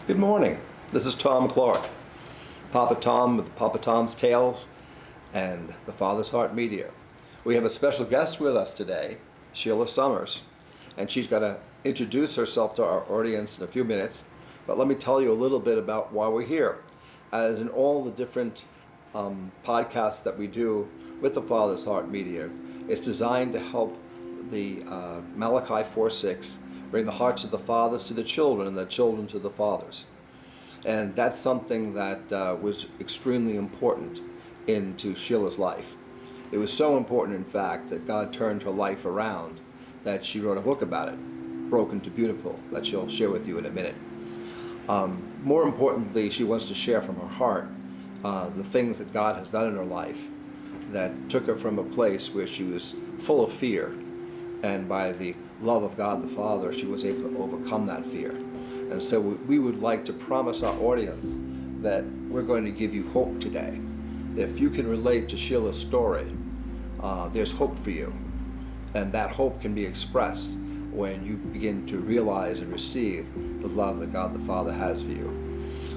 Good morning. This is Tom Clark, Papa Tom with Papa Tom's Tales and the Father's Heart Media. We have a special guest with us today, Sheila Summers, and she's going to introduce herself to our audience in a few minutes. But let me tell you a little bit about why we're here. As in all the different podcasts that we do with the Father's Heart Media, it's designed to help the Malachi 4:6 bring the hearts of the fathers to the children and the children to the fathers. And that's something that was extremely important into Sheila's life. It was so important, in fact, that God turned her life around that she wrote a book about it, Broken to Beautiful, that she'll share with you in a minute. More importantly, she wants to share from her heart the things that God has done in her life that took her from a place where she was full of fear, and by the love of God the Father, she was able to overcome that fear. And so we would like to promise our audience that we're going to give you hope today. If you can relate to Sheila's story, there's hope for you. And that hope can be expressed when you begin to realize and receive the love that God the Father has for you.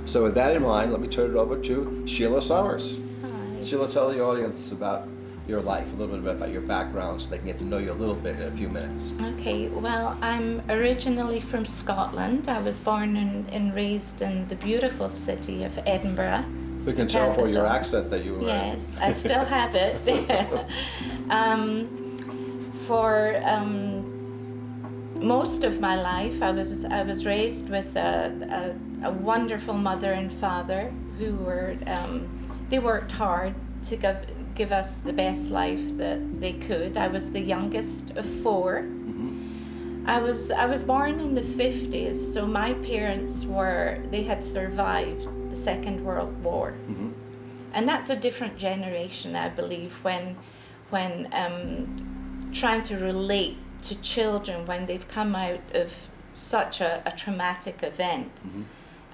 So with that in mind, let me turn it over to Sheila Summers. Hi. Sheila, tell the audience about your life, a little bit about your background, so they can get to know you a little bit in a few minutes. Okay, well, I'm originally from Scotland. I was born and raised in the beautiful city of Edinburgh. We can tell from your accent that you were. Yes, I still have it. For most of my life, I was raised with a wonderful mother and father who were they worked hard to give us the best life that they could. I was the youngest of four. Mm-hmm. I was born in the 50s, so my parents they had survived the Second World War. Mm-hmm. And that's a different generation, I believe, when trying to relate to children when they've come out of such a traumatic event.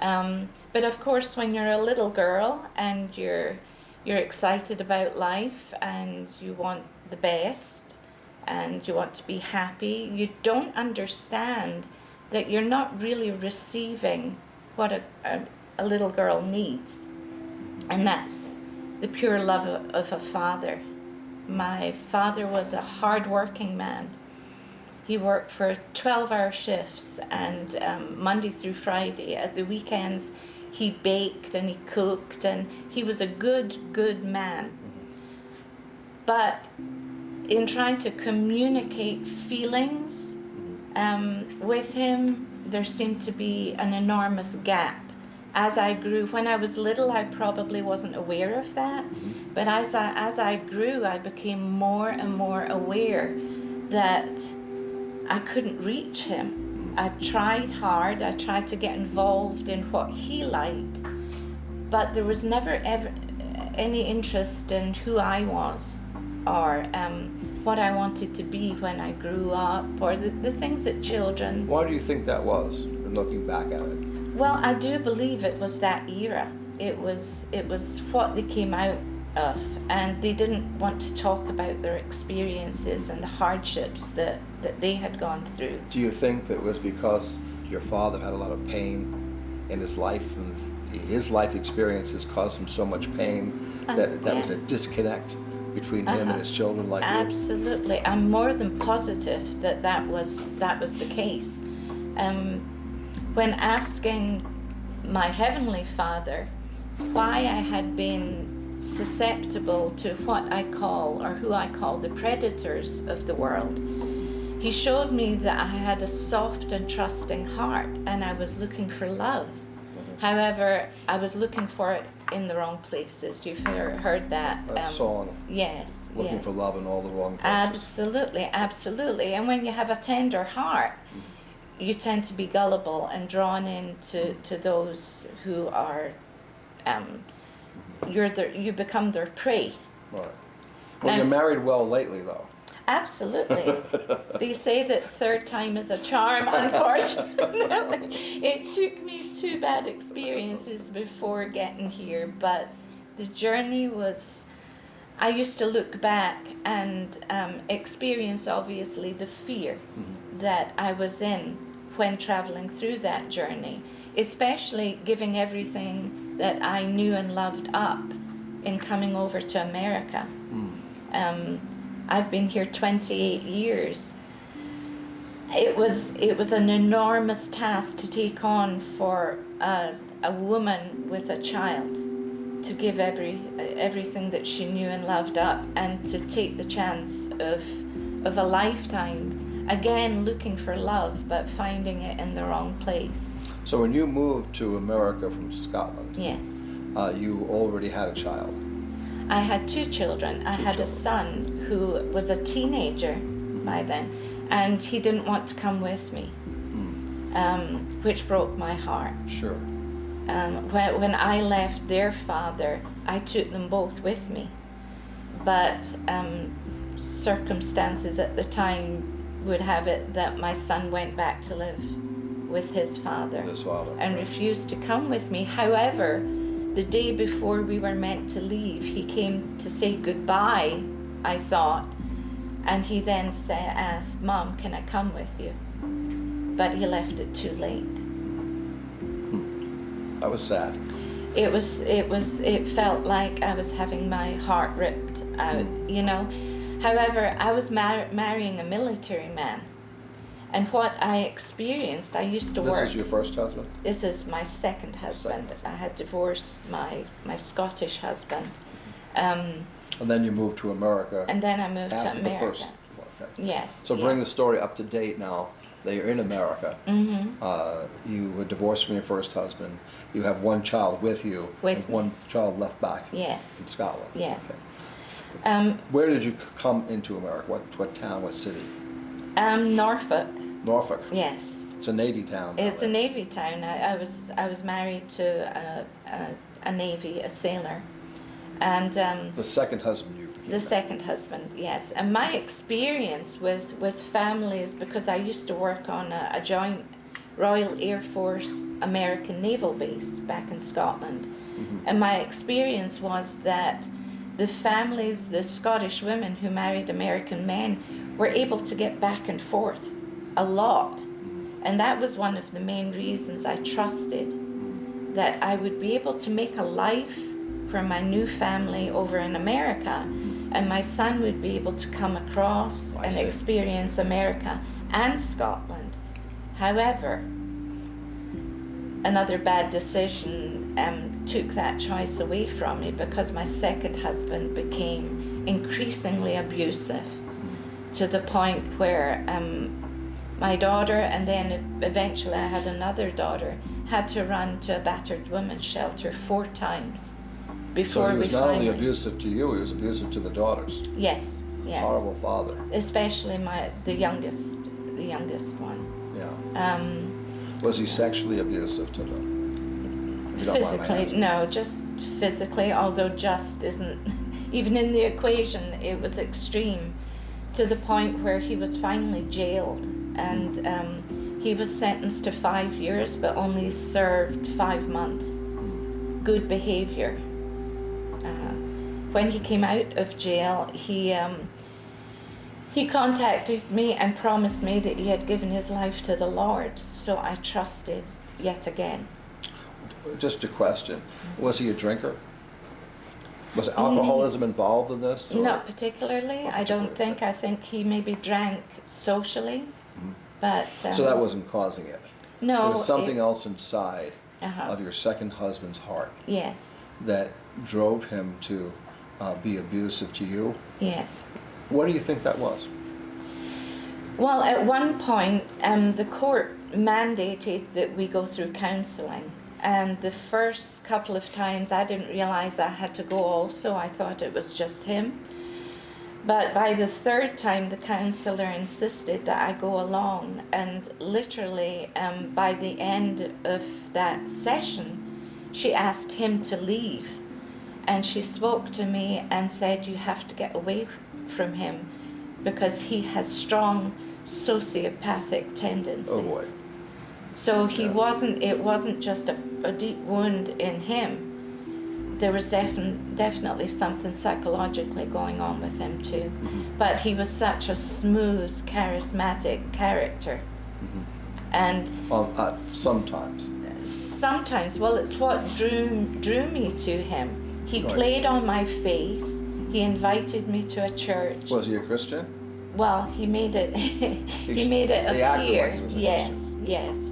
Mm-hmm. But of course, when you're a little girl and you're excited about life and you want the best and you want to be happy, you don't understand that you're not really receiving what a little girl needs. And that's the pure love of a father. My father was a hard-working man. He worked for 12-hour shifts and Monday through Friday. At the weekends, he baked and he cooked, and he was a good man. But in trying to communicate feelings with him, there seemed to be an enormous gap. As I grew, when I was little, I probably wasn't aware of that. But as I grew, I became more and more aware that I couldn't reach him. I tried hard, I tried to get involved in what he liked, but there was never ever any interest in who I was or what I wanted to be when I grew up, or the things that children... Why do you think that was, looking back at it? Well, I do believe it was that era. It was what they came out of, and they didn't want to talk about their experiences and the hardships that they had gone through. Do you think that it was because your father had a lot of pain in his life, and his life experiences caused him so much pain that yes. was a disconnect between him and his children like you? Absolutely. I'm more than positive that was the case. When asking my Heavenly Father why I had been susceptible to what I call, or who I call, the predators of the world, he showed me that I had a soft and trusting heart, and I was looking for love. However, I was looking for it in the wrong places. You've heard that song. Yes. Looking yes. for love in all the wrong places. Absolutely. And when you have a tender heart, you tend to be gullible and drawn into those who are, you become their prey. Right. Well, you're married well lately, though. Absolutely. They say that third time is a charm, unfortunately. It took me 2 bad experiences before getting here, but the journey was... I used to look back and experience, obviously, the fear that I was in when traveling through that journey. especially giving everything that I knew and loved up in coming over to America. I've been here 28 years. It was an enormous task to take on for a woman with a child, to give everything that she knew and loved up, and to take the chance of a lifetime, again looking for love but finding it in the wrong place. So when you moved to America from Scotland, Yes. You already had a child. I had 2 children. I had a son who was a teenager by then, and he didn't want to come with me, which broke my heart. Sure. When I left their father, I took them both with me, but circumstances at the time would have it that my son went back to live with his father, and refused to come with me. However, the day before we were meant to leave, he came to say goodbye, I thought, and he then asked, "Mom, can I come with you?" But he left it too late. That was sad. It felt like I was having my heart ripped out, you know. However, I was marrying a military man, and what I experienced, I used to work. This is your first husband? This is my second husband. I had divorced my Scottish husband. And then you moved to America. And then I moved to after America. The first. Okay. Yes. So bring the story up to date now that you're in America. You were divorced from your first husband. You have 1 child with you. With and 1 child left back. Yes. In Scotland. Yes. Okay. Where did you come into America? What town? What city? Norfolk. Norfolk. Yes. It's a Navy town. It's a Navy town. I was married to a Navy, a sailor, and the second husband you became. the second husband, yes. And my experience with families, because I used to work on a joint Royal Air Force American naval base back in Scotland, and my experience was that the families, the Scottish women who married American men, were able to get back and forth a lot. And that was one of the main reasons I trusted that I would be able to make a life for my new family over in America, and my son would be able to come across and experience America and Scotland. However, another bad decision took that choice away from me, because my second husband became increasingly abusive, to the point where my daughter, and then eventually I had another daughter, had to run to a battered women's shelter 4 times before we finally... So he was not only abusive to you, he was abusive to the daughters. Yes. Horrible father. Especially the youngest one. Yeah. Was he sexually abusive to them? Physically, no, just physically, although just isn't even in the equation. It was extreme, to the point where he was finally jailed, and he was sentenced to 5 years but only served 5 months. Good behavior. When he came out of jail, he contacted me and promised me that he had given his life to the Lord, so I trusted yet again. Just a question. Was he a drinker? Was alcoholism involved in this? Or? Not particularly. I don't think. I think he maybe drank socially, but... so that wasn't causing it? No. There was something else inside of your second husband's heart. Yes. That drove him to be abusive to you? Yes. What do you think that was? Well, at one point, the court mandated that we go through counselling. And the first couple of times I didn't realize I had to go also. I thought it was just him. But by the 3rd time, the counsellor insisted that I go along. And literally, by the end of that session, she asked him to leave. And she spoke to me and said, "You have to get away from him because he has strong sociopathic tendencies." Oh boy. So it wasn't just a deep wound in him. There was definitely something psychologically going on with him too. But he was such a smooth, charismatic character. And sometimes. Sometimes, well, it's what drew me to him. He Right. played on my faith. He invited me to a church. Was he a Christian? Well, he made it. he made it he acted appear. like he was a Yes.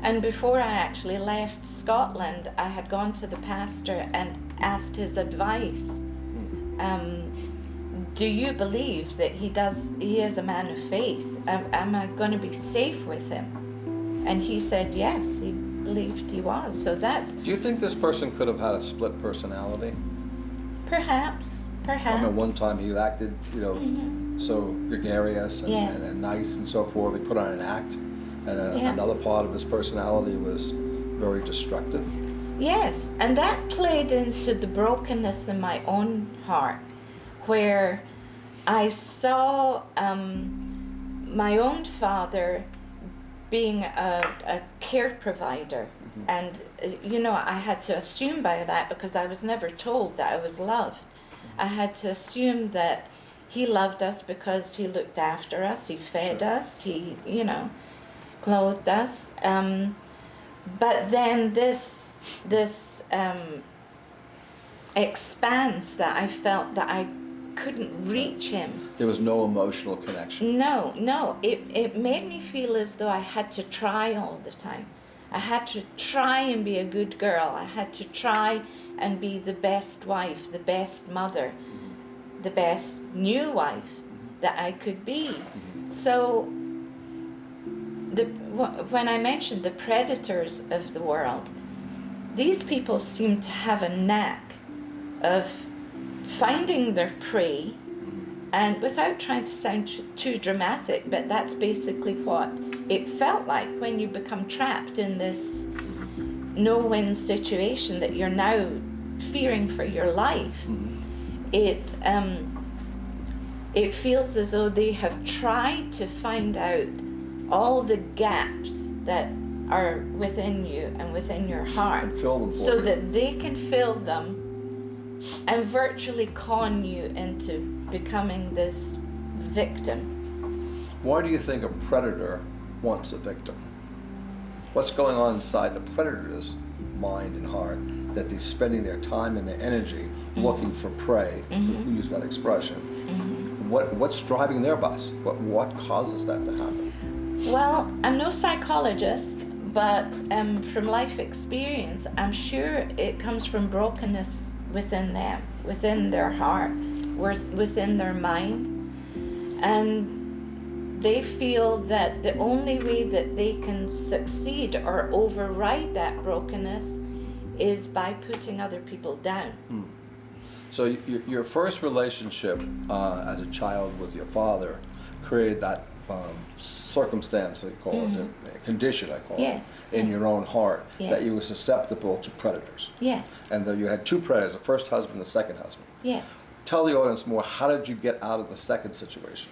And before I actually left Scotland, I had gone to the pastor and asked his advice. Do you believe that he is a man of faith? Am I going to be safe with him? And he said yes, he believed he was. So that's... Do you think this person could have had a split personality? Perhaps. I remember one time he acted, so gregarious and, Yes. and nice and so forth. He put on an act, and Yeah. another part of his personality was very destructive. Yes, and that played into the brokenness in my own heart, where I saw my own father being a care provider. And, I had to assume by that, because I was never told that I was loved. I had to assume that he loved us because he looked after us, he fed us, he, clothed us. But then this expanse that I felt that I couldn't reach him. There was no emotional connection. No. It made me feel as though I had to try all the time. I had to try and be a good girl. I had to try and be the best wife, the best mother, the best new wife that I could be. So when I mentioned the predators of the world, these people seem to have a knack of finding their prey, and without trying to sound too dramatic, but that's basically what it felt like when you become trapped in this no-win situation that you're now fearing for your life. It feels as though they have tried to find out all the gaps that are within you and within your heart, And fill them for so you. that they can fill them and virtually con you into becoming this victim. Why do you think a predator wants a victim? What's going on inside the predator's mind and heart that they're spending their time and their energy looking for prey, to use that expression? What's driving their bus? What causes that to happen? Well, I'm no psychologist, but from life experience, I'm sure it comes from brokenness within them, within their heart, within their mind. And they feel that the only way that they can succeed or override that brokenness is by putting other people down. So your first relationship as a child with your father created that circumstance, they call it, a condition, I call Yes, it, in yes. your own heart, that Yes. you were susceptible to predators. Yes, And that you had two predators, the first husband, the second husband. yes. Tell the audience more, how did you get out of the second situation?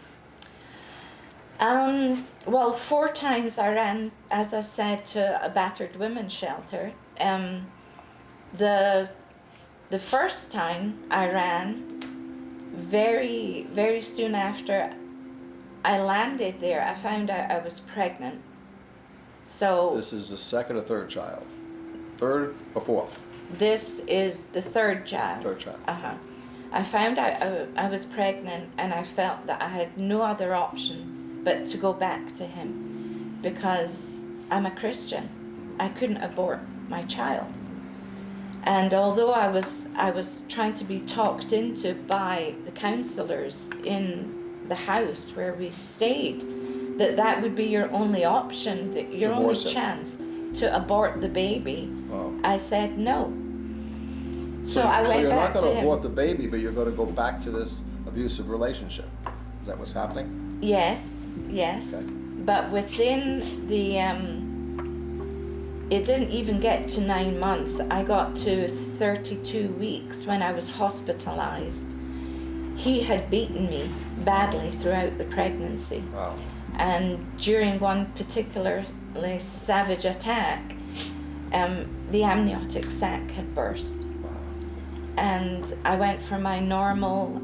Well, 4 times I ran, as I said, to a battered women's shelter. The first time I ran, very, very soon after I landed there, I found out I was pregnant. So This is the second or third child? Third or fourth? this is the third child. Third child. I found out I was pregnant, and I felt that I had no other option but to go back to him, because I'm a Christian. I couldn't abort my child. And although I was trying to be talked into by the counselors in the house where we stayed, that would be your only option, that your only Divorce him. chance to abort the baby, Wow. I said no. So I went you're back not to going to him. abort the baby, but you're going to go back to this abusive relationship. Is that what's happening? Yes. Okay. But within the, it didn't even get to 9 months. I got to 32 weeks when I was hospitalized. He had beaten me badly throughout the pregnancy. Wow. And during one particularly savage attack, the amniotic sac had burst. Wow. And I went for my normal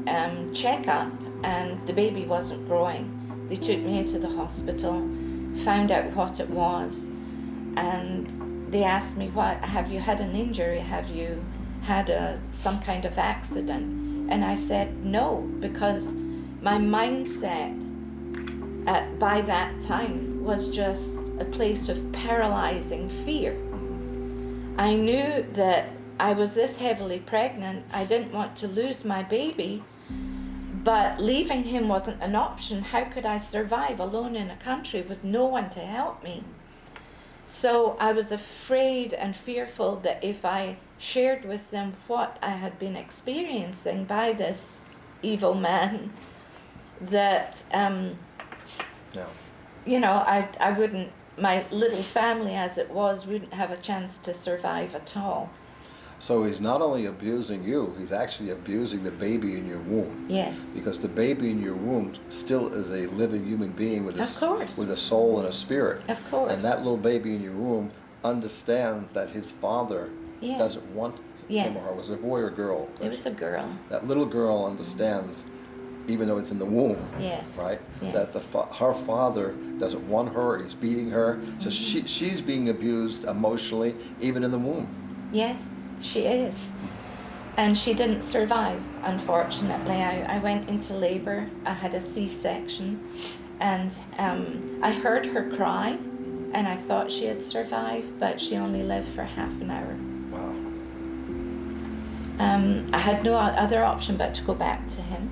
checkup, and the baby wasn't growing. They took me into the hospital, found out what it was, and they asked me, "What, have you had an injury? Have you had some kind of accident?" And I said no, because my mindset by that time was just a place of paralyzing fear. I knew that I was this heavily pregnant. I didn't want to lose my baby, but leaving him wasn't an option. How could I survive alone in a country with no one to help me? So I was afraid and fearful that if I shared with them what I had been experiencing by this evil man, that Yeah. you know, I wouldn't, my little family as it was, wouldn't have a chance to survive at all. So he's not only abusing you, he's actually abusing the baby in your womb. Yes. Because the baby in your womb still is a living human being with Of course. with a soul and a spirit. Of course. And that little baby in your womb understands that his father Yes. doesn't want Yes. him or her. Was it a boy or girl? It was a girl. That little girl understands, even though it's in the womb, Yes. right? Yes. That her father doesn't want her, he's beating her. So she's being abused emotionally, even in the womb. Yes, she is. And she didn't survive, unfortunately. I went into labor. I had a C-section, and I heard her cry, and I thought she had survived, but she only lived for half an hour. Wow. I had no other option but to go back to him.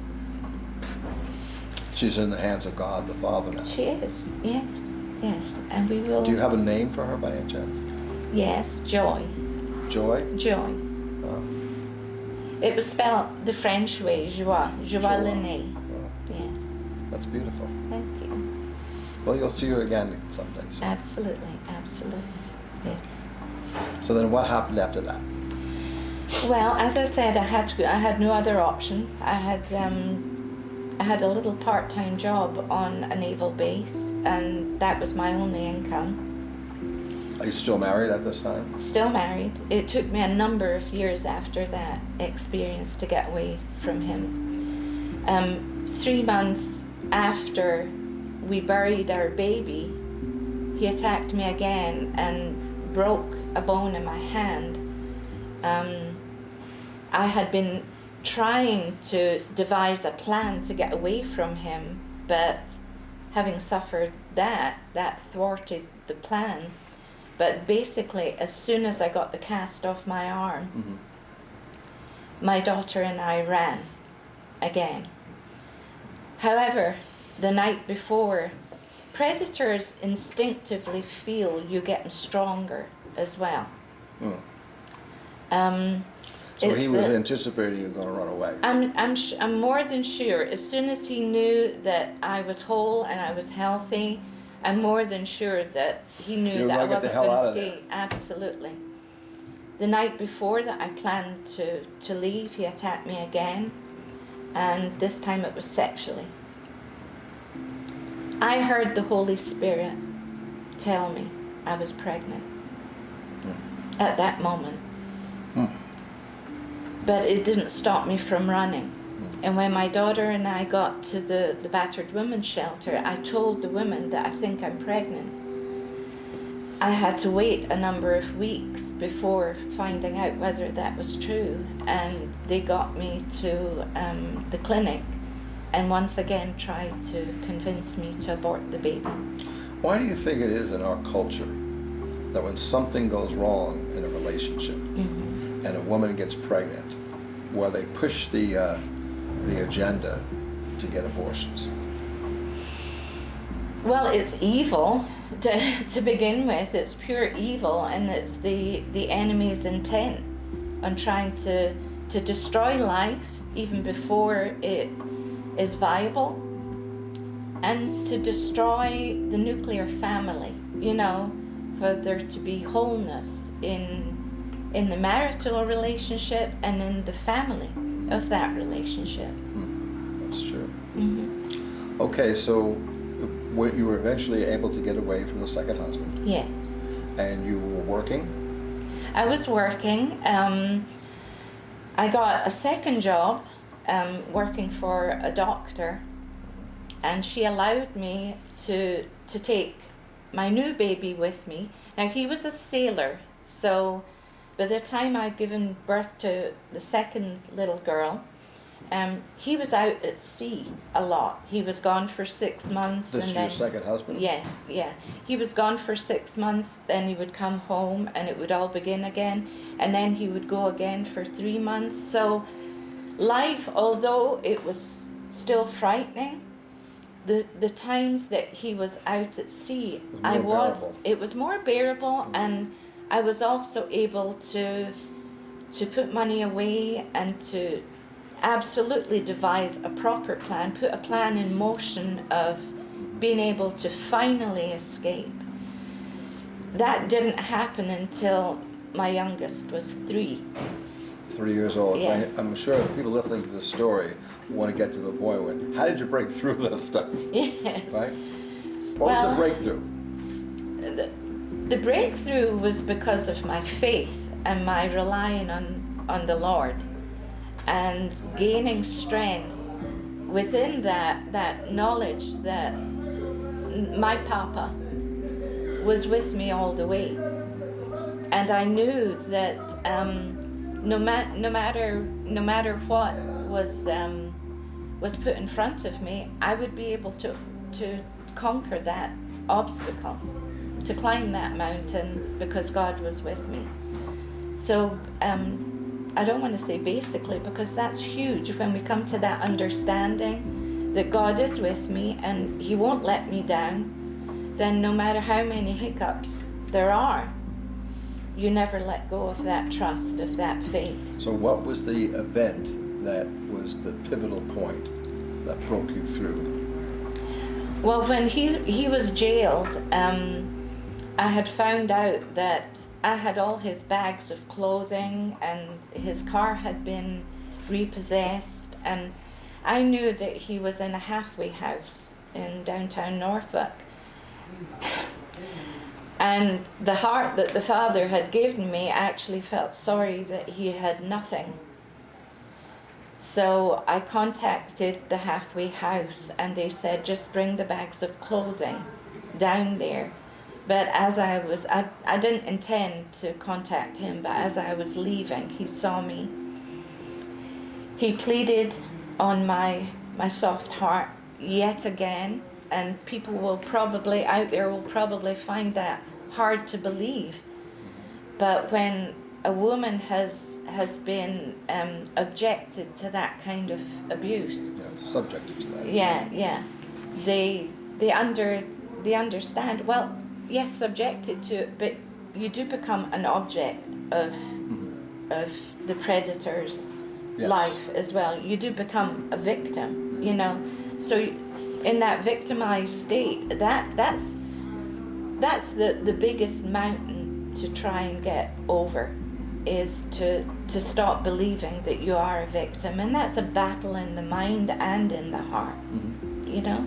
She's in the hands of God the Father now. She is, yes, yes. And we will... Do you have a name for her by any chance? Yes, Joy. Joy? Joy. Oh. It was spelled the French way, joie, joie le nez. Oh, Yes, that's beautiful. thank you. Well, you'll see her again someday. So. Absolutely, absolutely, yes. So then what happened after that? Well, as I said, I had no other option. I had a little part-time job on a naval base, and that was my only income. Are you still married at this time? Still married. It took me a number of years after that experience to get away from him. 3 months after we buried our baby, he attacked me again and broke a bone in my hand. I had been trying to devise a plan to get away from him, but having suffered that thwarted the plan. But basically, as soon as I got the cast off my arm, my daughter and I ran again. However, the night before, predators instinctively feel you getting stronger as well. So he was anticipating you were going to run away. I'm more than sure. As soon as he knew that I was whole and I was healthy, I'm more than sure that he knew that I wasn't going to stay. Absolutely. The night before that I planned to leave, he attacked me again, and this time it was sexually. I heard the Holy Spirit tell me I was pregnant at that moment. But it didn't stop me from running. And when my daughter and I got to the battered women's shelter, I told the women that I think I'm pregnant. I had to wait a number of weeks before finding out whether that was true, and they got me to the clinic and once again tried to convince me to abort the baby. Why do you think it is in our culture that when something goes wrong in a relationship and a woman gets pregnant, where they push the agenda to get abortions? Well, it's evil to begin with. It's pure evil, and it's the enemy's intent on trying to destroy life even before it is viable, and to destroy the nuclear family, you know, for there to be wholeness in the marital relationship and in the family of that relationship. That's true. Okay, so you were eventually able to get away from the second husband. Yes. And you were working? I was working. I got a second job working for a doctor, and she allowed me to take my new baby with me, Now, he was a sailor, so by the time I'd given birth to the second little girl, he was out at sea a lot. He was gone for 6 months. This is your second husband? Yes, yeah. He was gone for 6 months, then he would come home and it would all begin again, and then he would go again for 3 months. So life, although it was still frightening, the times that he was out at sea, it was more bearable, and I was also able to put money away and to absolutely devise a proper plan, put a plan in motion of being able to finally escape. That didn't happen until my youngest was 3. 3 years old. Yeah. I'm sure people listening to this story want to get to the point when, how did you break through this stuff? Yes. Right? What was the breakthrough? The breakthrough was because of my faith and my relying on the Lord and gaining strength within that knowledge that my Papa was with me all the way. And I knew that no matter what was put in front of me, I would be able to conquer that obstacle, to climb that mountain, because God was with me. So I don't want to say basically, because that's huge when we come to that understanding that God is with me and He won't let me down. Then no matter how many hiccups there are, you never let go of that trust, of that faith. So what was the event that was the pivotal point that broke you through? Well, when he was jailed, I had found out that I had all his bags of clothing and his car had been repossessed, and I knew that he was in a halfway house in downtown Norfolk. And the heart that the Father had given me actually felt sorry that he had nothing. So I contacted the halfway house and they said, just bring the bags of clothing down there. But as I didn't intend to contact him, but as I was leaving, he saw me. He pleaded on my soft heart yet again, and people will probably, out there will probably find that hard to believe. But when a woman has been objected to that kind of abuse, Subjected to that. yeah, they understand. Well, yes, subjected to it, but you do become an object of the predator's life as well. You do become a victim, you know. So in that victimized state, that's the biggest mountain to try and get over, is to stop believing that you are a victim. And that's a battle in the mind and in the heart, you know.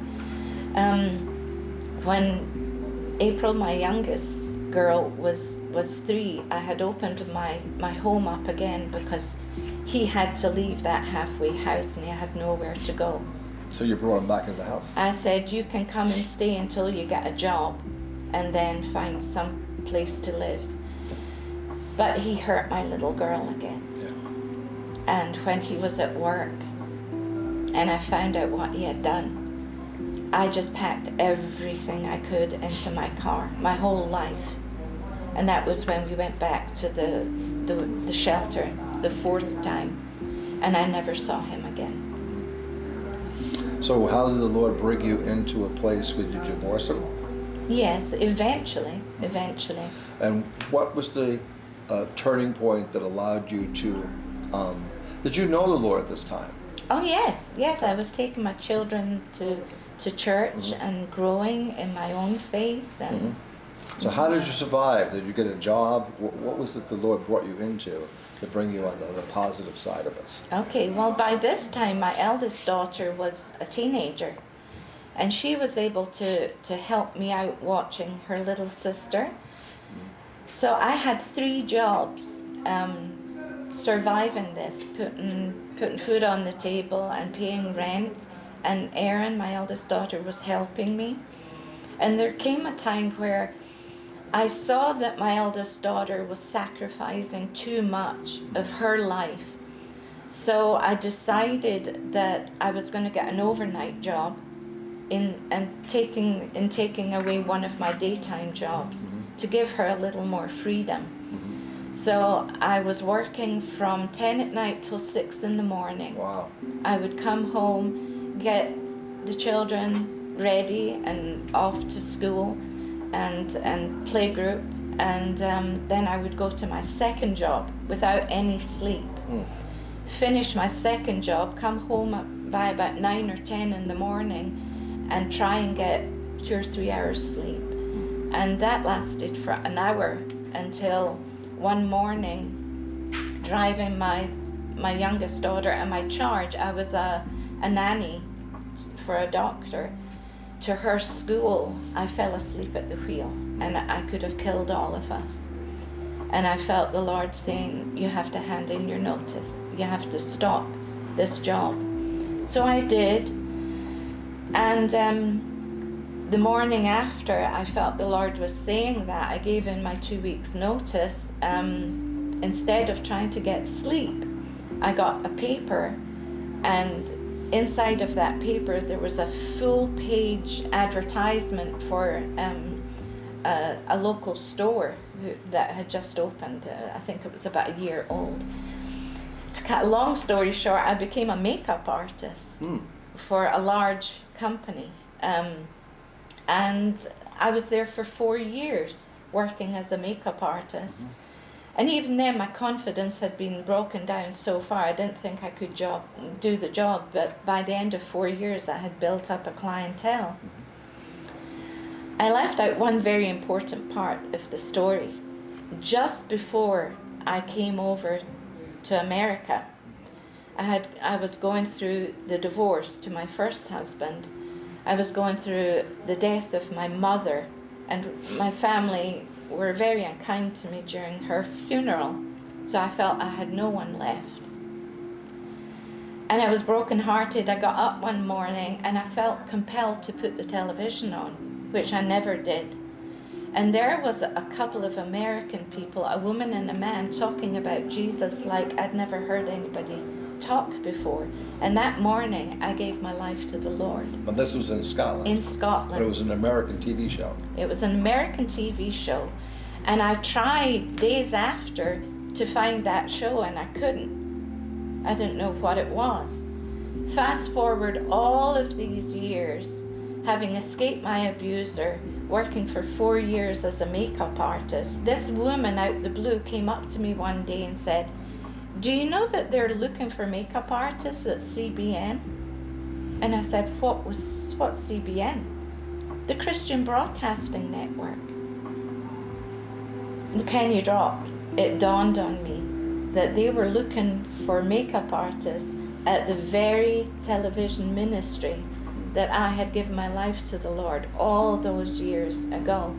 When April, my youngest girl, was 3, I had opened my home up again because he had to leave that halfway house and he had nowhere to go. So you brought him back into the house? I said, you can come and stay until you get a job and then find some place to live. But he hurt my little girl again. Yeah. And when he was at work and I found out what he had done, I just packed everything I could into my car, my whole life. And that was when we went back to the shelter the 4th time, and I never saw him again. So how did the Lord bring you into a place where you divorced him? Yes, eventually. And what was the turning point that allowed you to, did you know the Lord at this time? Oh yes, I was taking my children to church and growing in my own faith. And So how did you survive? Did you get a job? What was it the Lord brought you into to bring you on the positive side of this? Okay, well, by this time my eldest daughter was a teenager, and she was able to help me out watching her little sister. So I had 3 jobs, surviving this, putting food on the table and paying rent, and Erin, my eldest daughter, was helping me. And there came a time where I saw that my eldest daughter was sacrificing too much of her life. So I decided that I was going to get an overnight job in taking away one of my daytime jobs to give her a little more freedom. So I was working from 10 at night till 6 in the morning. Wow. I would come home, get the children ready and off to school and playgroup, and then I would go to my second job without any sleep. Finish my second job, come home by about 9 or 10 in the morning and try and get 2 or 3 hours sleep. And that lasted for an hour until one morning, driving my youngest daughter and my charge, I was a nanny for a doctor, to her school, I fell asleep at the wheel, and I could have killed all of us. And I felt the Lord saying, you have to hand in your notice. You have to stop this job. So I did. And the morning after I felt the Lord was saying that, I gave in my 2 weeks notice. Instead of trying to get sleep, I got a paper, and inside of that paper there was a full page advertisement for a local store that had just opened. I think it was about a year old. To cut a long story short, I became a makeup artist for a large company. And I was there for 4 years working as a makeup artist. And even then my confidence had been broken down so far, I didn't think I could do the job, but by the end of 4 years I had built up a clientele. I left out one very important part of the story. Just before I came over to America, I was going through the divorce to my first husband. I was going through the death of my mother, and my family were very unkind to me during her funeral, so I felt I had no one left. And I was brokenhearted. I got up one morning and I felt compelled to put the television on, which I never did. And there was a couple of American people, a woman and a man, talking about Jesus like I'd never heard anybody talk before. And that morning I gave my life to the Lord. But this was in Scotland? In Scotland. But it was an American TV show? It was an American TV show. And I tried days after to find that show and I couldn't. I didn't know what it was. Fast forward all of these years, having escaped my abuser, working for 4 years as a makeup artist, this woman out the blue came up to me one day and said, "Do you know that they're looking for makeup artists at CBN?" And I said, what's CBN? The Christian Broadcasting Network. The penny dropped. It dawned on me that they were looking for makeup artists at the very television ministry that I had given my life to the Lord all those years ago.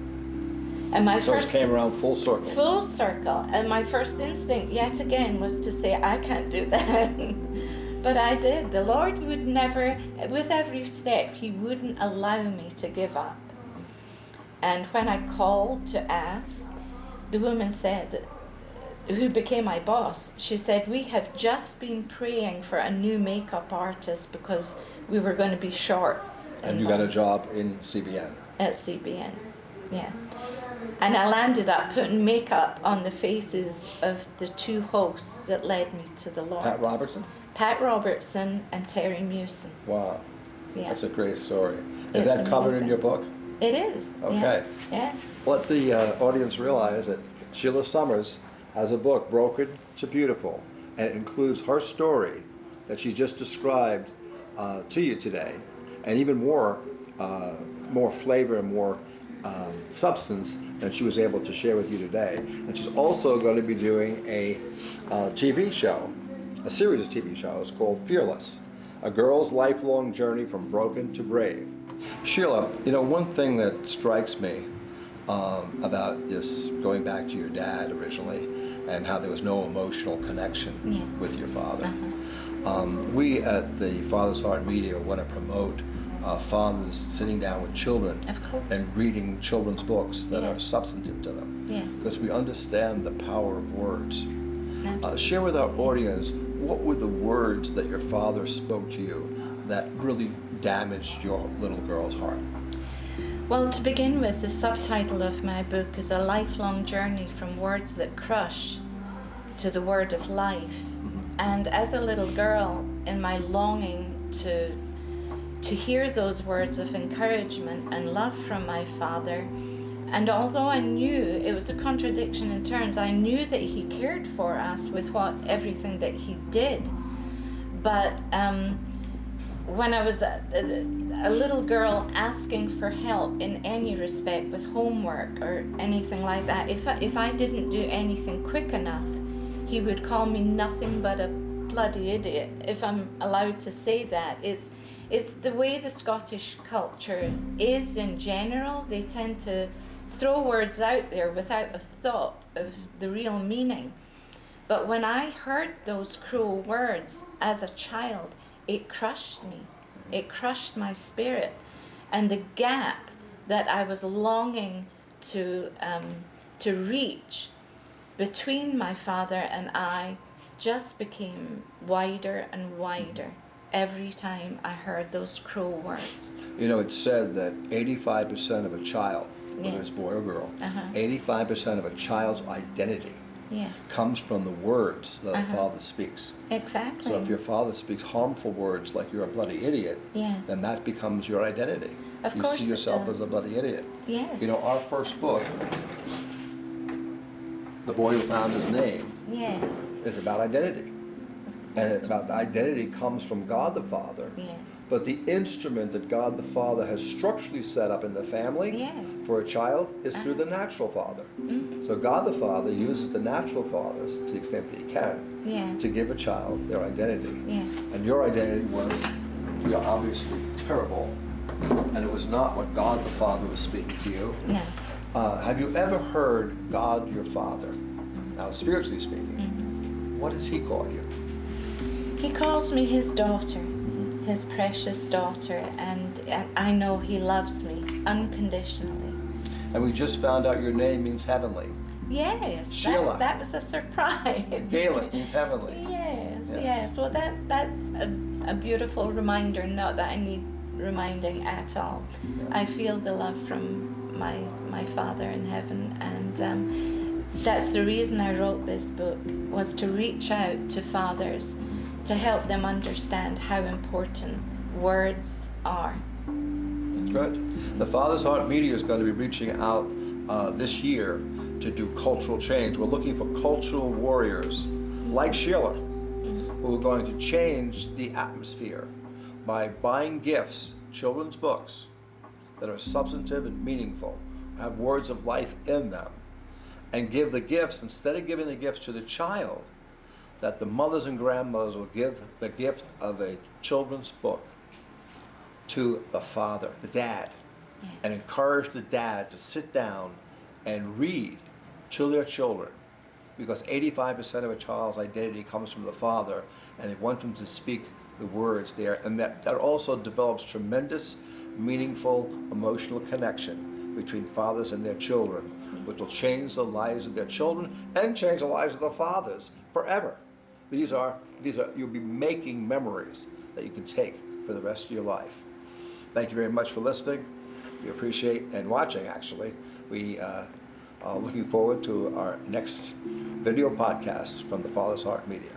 And my first it came around full circle. Full circle. And my first instinct, yet again, was to say, I can't do that. But I did. The Lord would never, with every step, He wouldn't allow me to give up. And when I called to ask, the woman said, who became my boss, she said, "We have just been praying for a new makeup artist because we were going to be short." And you got a job in CBN? At CBN, yeah. And I landed up putting makeup on the faces of the two hosts that led me to the Lord. Pat Robertson? Pat Robertson and Terry Mewson. Wow. Yeah. That's a great story. Is It's that covered in amazing. your book? It is. Okay. Yeah. Let the audience realize that Sheila Summers has a book, Broken to Beautiful, and it includes her story that she just described to you today, and even more flavor and more substance than she was able to share with you today. And she's also going to be doing a TV show, a series of TV shows called Fearless, a girl's lifelong journey from broken to brave. Sheila, you know, one thing that strikes me about this, going back to your dad originally, and how there was no emotional connection with your father. We at the Father's Heart Media want to promote fathers sitting down with children Of course. and reading children's books that Yeah. are substantive to them. Yes. Because we understand the power of words. Absolutely. Share with our audience, what were the words that your father spoke to you that really damaged your little girl's heart? Well, to begin with, the subtitle of my book is A Lifelong Journey from Words That Crush to the Word of Life. And as a little girl, in my longing to hear those words of encouragement and love from my father, and although I knew it was a contradiction in terms, I knew that he cared for us with everything that he did. But when I was a little girl asking for help in any respect with homework or anything like that, if I didn't do anything quick enough, he would call me nothing but a bloody idiot, if I'm allowed to say that. It's the way the Scottish culture is in general. They tend to throw words out there without a thought of the real meaning. But when I heard those cruel words as a child, it crushed me. It crushed my spirit. And the gap that I was longing to reach between my father and I just became wider and wider every time I heard those cruel words. You know, it's said that 85% of a child, whether Yes. it's boy or girl, Uh-huh. 85% of a child's identity Yes, comes from the words that the Uh-huh. father speaks. exactly. So if your father speaks harmful words like you're a bloody idiot, Yes. then that becomes your identity. Of You course see it yourself does. as a bloody idiot. Yes. You know, our first book, The Boy Who Found His Name, Yes. is about identity. And it's about the identity comes from God the Father. Yes. But the instrument that God the Father has structurally set up in the family Yes. for a child is through the natural father. Mm-hmm. So God the Father uses the natural fathers, to the extent that he can, Yes. to give a child their identity. Yes. And your identity was, you know, obviously terrible, and it was not what God the Father was speaking to you. No. Have you ever heard God your Father? Now, spiritually speaking, what does he call you? He calls me his daughter, his precious daughter, and I know he loves me unconditionally. And we just found out your name means heavenly. Yes, Sheila. that was a surprise. Gaelic means heavenly. Yes, Yes. yes. Well, that's a beautiful reminder, not that I need reminding at all. I feel the love from my Father in heaven, and that's the reason I wrote this book, was to reach out to fathers to help them understand how important words are. Good. The Father's Heart Media is going to be reaching out this year to do cultural change. We're looking for cultural warriors like Sheila, who are going to change the atmosphere by buying gifts, children's books that are substantive and meaningful, have words of life in them, and give the gifts, instead of giving the gifts to the child, that the mothers and grandmothers will give the gift of a children's book to the father, the dad, Yes. and encourage the dad to sit down and read to their children, because 85% of a child's identity comes from the father, and they want them to speak the words there, and that also develops tremendous, meaningful, emotional connection between fathers and their children, which will change the lives of their children and change the lives of the fathers forever. These are you'll be making memories that you can take for the rest of your life. Thank you very much for listening. We appreciate, and watching actually. We are looking forward to our next video podcast from the Father's Heart Media.